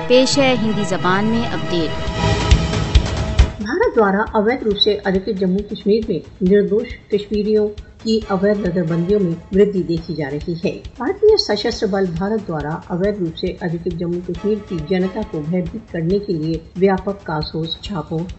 پیش ہے ہندی زبان میں اپڈیٹ۔ بھارت دوارا اویدھ روپ سے ادھکت جموں کشمیر میں نردوش کشمیریوں کی اویدھ نظر بندیوں میں وردھی دیکھی جا رہی ہے۔ بھارتیہ سشستر بل بھارت دوارا اویدھ روپ سے ادھکت جموں کشمیر کی جنتا کو بھیبھیت کرنے کے لیے ویاپک کاسوز، چھاپوں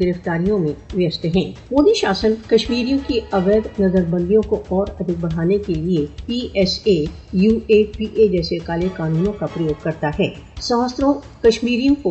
گرفتاریوں میں ویست ہیں۔ مودی شاسن کشمیریوں کی اویدھ نظر بندیوں کو اور ادھک بڑھانے کے لیے PSA، UAPA جیسے کالے قانونوں کا پریوگ کرتا ہے۔ سہستروں کشمیریوں کو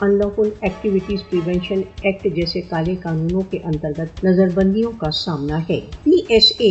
ان لافل ایکٹیویٹیز پریونشن ایکٹ جیسے کالے قانونوں کے انترگت نظر بندیوں کا سامنا ہے۔ PSA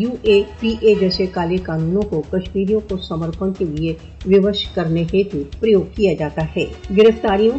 UAPA جیسے کالے قانونوں کو کشمیریوں کو سمرپن کے لیے ووش کرنے ہیتو پریوگ کیا جاتا ہے۔ گرفتاریوں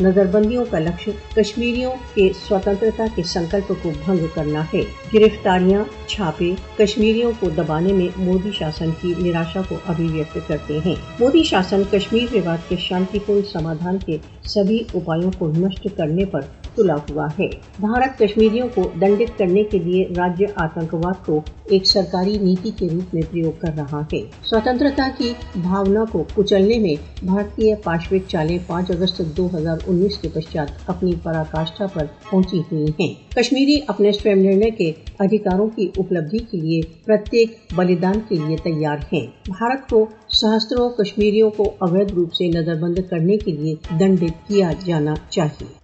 نظر بندیوں کا لکشیہ کشمیریوں کے سوتنترتا کے سنکلپ کو بھنگ کرنا ہے۔ گرفتاریاں، چھاپے کشمیریوں کو دبانے میں مودی شاسن کی نراشا کو ابھیویکت کرتے ہیں۔ مودی شاسن کشمیر وواد کے شانتی پورن سمادھان کے سبھی اپایوں کو نشٹ کرنے پر تلا ہوا ہے۔ بھارت کشمیریوں کو دنڈت کرنے کے لیے راجیہ آتنکواد کو ایک سرکاری نیتی کے روپ میں پریوگ کر رہا ہے۔ سوتنترتا کی بھاونا کو کچلنے میں بھارتیہ پاشوک چالیں 5 اگست 2019 کے پشچات اپنی پراکاشٹھا پر پہنچی ہوئی ہیں۔ کشمیری اپنے سویم نرنے کے ادھیکاروں کی اپلبدھی کے لیے پرتیک بلیدان کے لیے تیار ہیں۔ بھارت کو سہستروں کشمیریوں کو اویدھ روپ سے نظر بند کرنے کے لیے دنڈت کیا جانا چاہیے۔